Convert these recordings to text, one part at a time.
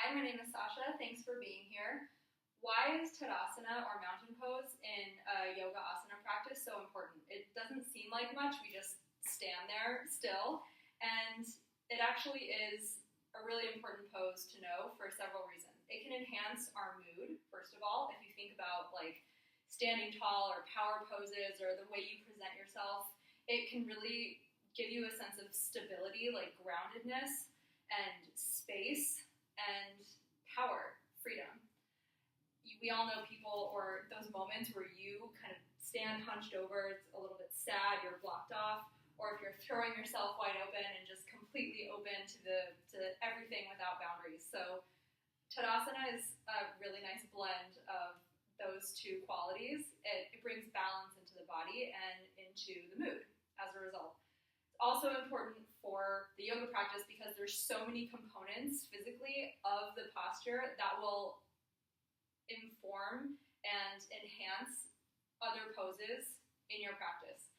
Hi, my name is Sasha. Thanks for being here. Why is Tadasana or mountain pose in a yoga asana practice so important? It doesn't seem like much. We just stand there still. And it actually is a really important pose to know for several reasons. It can enhance our mood, first of all. If you think about like standing tall or power poses or the way you present yourself, it can really give you a sense of stability, like groundedness and space and power, freedom. We all know people or those moments where you kind of stand hunched over, it's a little bit sad, you're blocked off, or if you're throwing yourself wide open and just completely open to everything without boundaries. So Tadasana is a really nice blend of those two qualities. It brings balance into the body and into the mood as a result. It's also important for the yoga practice because there's so many components physically of the posture that will inform and enhance other poses in your practice.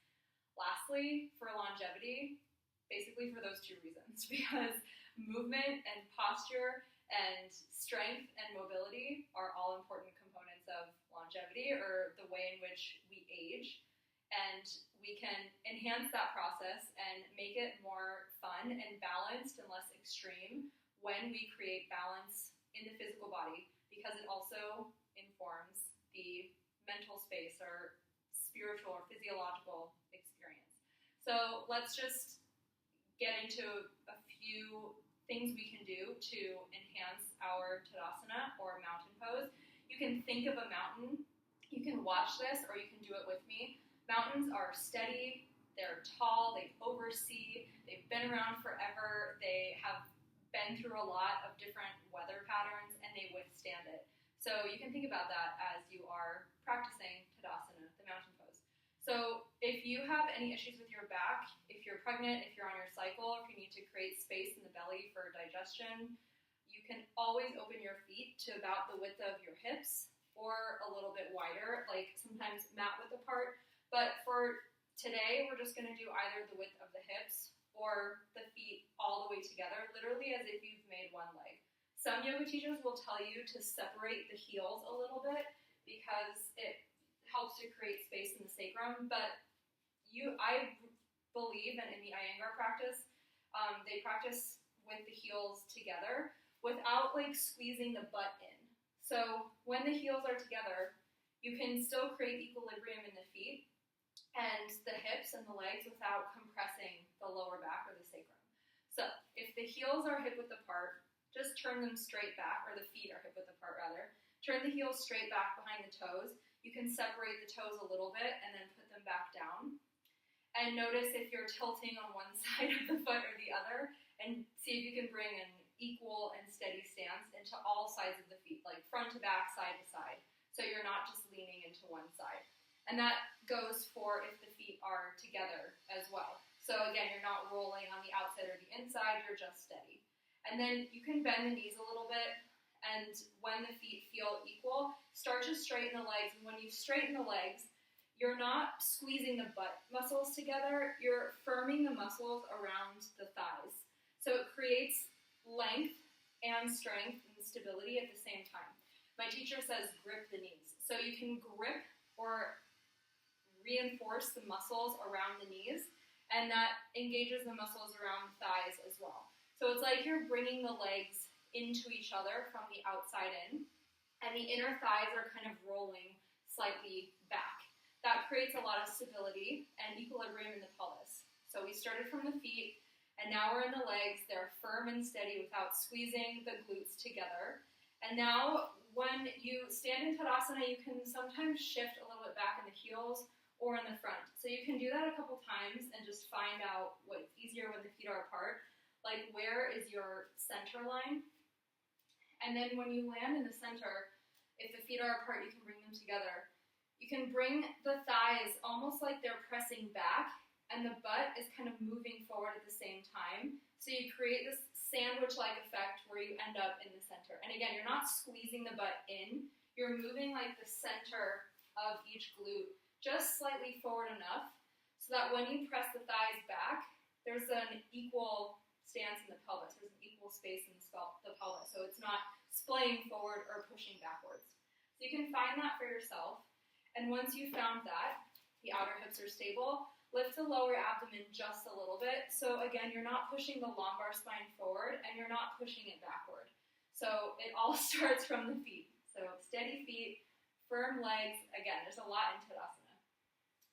Lastly, for longevity, basically for those two reasons, because movement and posture and strength and mobility are all important components of longevity or the way in which we age. And we can enhance that process and make it more fun and balanced and less extreme when we create balance in the physical body, because it also informs the mental space or spiritual or physiological experience. So let's just get into a few things we can do to enhance our Tadasana or mountain pose. You can think of a mountain. You can watch this or you can do it with me. Mountains are steady, they're tall, they oversee, they've been around forever, they have been through a lot of different weather patterns, and they withstand it. So you can think about that as you are practicing Tadasana, the mountain pose. So if you have any issues with your back, if you're pregnant, if you're on your cycle, if you need to create space in the belly for digestion, you can always open your feet to about the width of your hips or a little bit wider, like sometimes mat width apart. But for today, we're just going to do either the width of the hips or the feet all the way together, literally as if you've made one leg. Some yoga teachers will tell you to separate the heels a little bit because it helps to create space in the sacrum, but I believe, and in the Iyengar practice, they practice with the heels together without like squeezing the butt in. So when the heels are together, you can still create equilibrium in the feet and the hips and the legs without compressing the lower back or the sacrum. So if the heels are hip width apart, just turn them straight back, or the feet are hip width apart rather. Turn the heels straight back behind the toes. You can separate the toes a little bit and then put them back down. And notice if you're tilting on one side of the foot or the other, and see if you can bring an equal and steady stance into all sides of the feet, like front to back, side to side. So you're not just leaning into one side. And that goes for if the feet are together as well. So again, you're not rolling on the outside or the inside, you're just steady. And then you can bend the knees a little bit, and when the feet feel equal, start to straighten the legs. And when you straighten the legs, you're not squeezing the butt muscles together, you're firming the muscles around the thighs. So it creates length and strength and stability at the same time. My teacher says grip the knees. So you can grip or reinforce the muscles around the knees, and that engages the muscles around the thighs as well. So it's like you're bringing the legs into each other from the outside in, and the inner thighs are kind of rolling slightly back. That creates a lot of stability and equilibrium in the pelvis. So we started from the feet, and now we're in the legs. They're firm and steady without squeezing the glutes together. And now when you stand in Tadasana, you can sometimes shift a little bit back in the heels or in the front. So you can do that a couple times and just find out what's easier when the feet are apart. Like, where is your center line? And then when you land in the center, if the feet are apart, you can bring them together. You can bring the thighs almost like they're pressing back, and the butt is kind of moving forward at the same time. So you create this sandwich-like effect where you end up in the center. And again, you're not squeezing the butt in. You're moving like the center of each glute just slightly forward enough so that when you press the thighs back, there's an equal stance in the pelvis. There's an equal space in the pelvis. So it's not pushing backwards. So you can find that for yourself. And once you've found that, the outer hips are stable, lift the lower abdomen just a little bit. So again, you're not pushing the lumbar spine forward and you're not pushing it backward. So it all starts from the feet. So steady feet, firm legs. Again, there's a lot in Tadasana.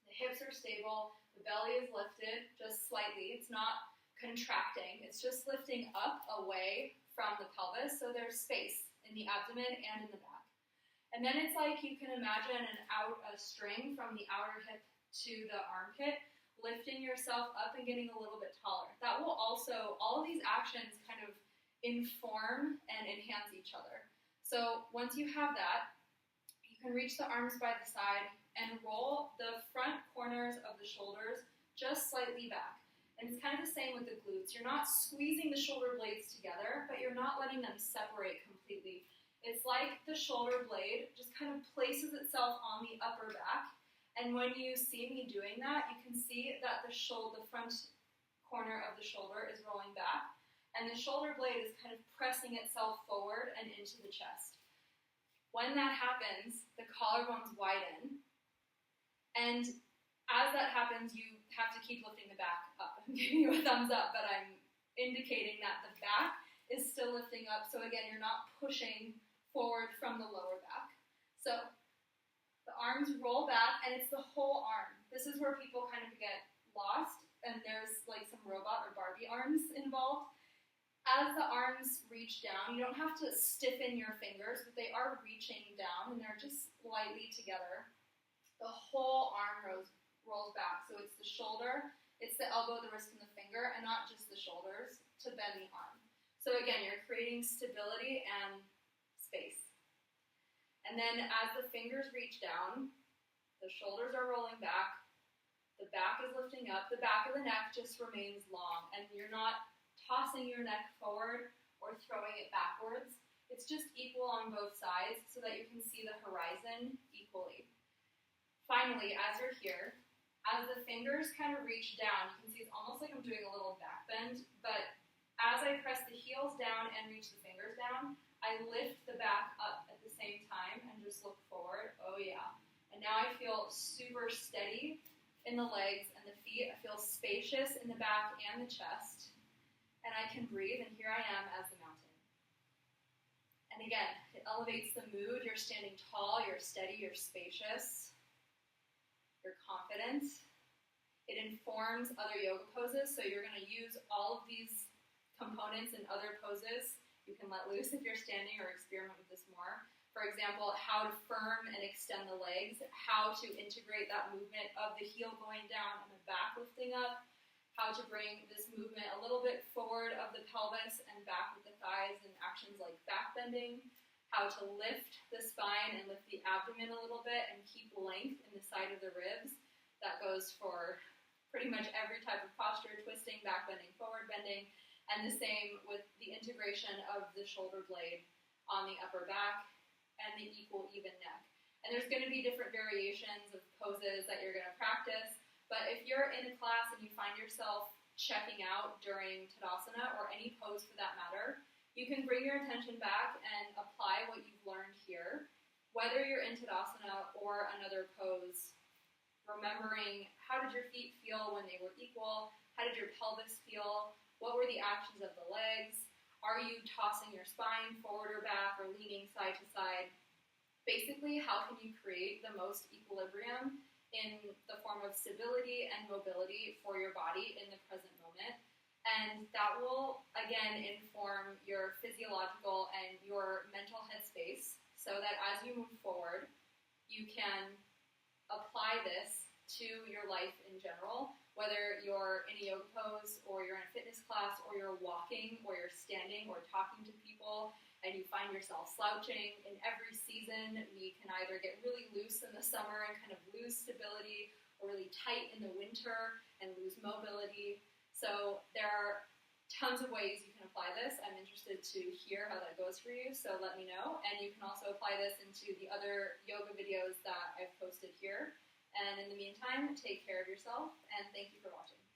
The hips are stable, the belly is lifted just slightly. It's not contracting, it's just lifting up away from the pelvis, so there's space in the abdomen and in the back. And then it's like you can imagine a string from the outer hip to the armpit, lifting yourself up and getting a little bit taller. That will also, all of these actions kind of inform and enhance each other. So once you have that, you can reach the arms by the side and roll the front corners of the shoulders just slightly back. And it's kind of the same with the glutes. You're not squeezing the shoulder blades together, but you're not letting them separate completely. It's like the shoulder blade just kind of places itself on the upper back. And when you see me doing that, you can see that the front corner of the shoulder is rolling back. And the shoulder blade is kind of pressing itself forward and into the chest. When that happens, the collarbones widen. And as that happens, you have to keep lifting the back up. I'm giving you a thumbs up, but I'm indicating that the back is still lifting up. So again, you're not pushing forward from the lower back. So the arms roll back, and it's the whole arm. This is where people kind of get lost, and there's like some robot or Barbie arms involved. As the arms reach down, you don't have to stiffen your fingers, but they are reaching down, and they're just slightly together. The whole arm rolls back. So it's the shoulder, it's the elbow, the wrist, and the finger, and not just the shoulders to bend the arm. So again, you're creating stability and space. And then as the fingers reach down, the shoulders are rolling back, the back is lifting up, the back of the neck just remains long, and you're not tossing your neck forward or throwing it backwards. It's just equal on both sides so that you can see the horizon equally. Finally, as you're here, as the fingers kind of reach down, you can see it's almost like I'm doing a little back bend, but as I press the heels down and reach the fingers down, I lift the back up at the same time and just look forward. Oh yeah. And now I feel super steady in the legs and the feet. I feel spacious in the back and the chest. And I can breathe, and here I am as the mountain. And again, it elevates the mood. You're standing tall, you're steady, you're spacious. You're confident. It informs other yoga poses, so you're going to use all of these components in other poses. You can let loose if you're standing or experiment with this more. For example, how to firm and extend the legs, how to integrate that movement of the heel going down and the back lifting up, how to bring this movement a little bit forward of the pelvis and back with the thighs in actions like back bending, how to lift the spine and lift the abdomen a little bit and keep length in the side of the ribs. That goes for pretty much every type of posture, twisting, back bending, forward bending, and the same with the integration of the shoulder blade on the upper back and the equal even neck. And there's going to be different variations of poses that you're going to practice, but if you're in a class and you find yourself checking out during Tadasana or any pose for that matter, you can bring your attention back and apply what you've learned here, whether you're in Tadasana or another pose, remembering how did your feet feel when they were equal, how did your pelvis feel, what were the actions of the legs, are you tossing your spine forward or back or leaning side to side. Basically, how can you create the most equilibrium in the form of stability and mobility for your body in the present moment. And that will, again, inform your physiological and your mental headspace so that as you move forward, you can apply this to your life in general, whether you're in a yoga pose or you're in a fitness class or you're walking or you're standing or talking to people and you find yourself slouching. In every season, we can either get really loose in the summer and kind of lose stability or really tight in the winter and lose mobility. So there are tons of ways you can apply this. I'm interested to hear how that goes for you, so let me know. And you can also apply this into the other yoga videos that I've posted here. And in the meantime, take care of yourself, and thank you for watching.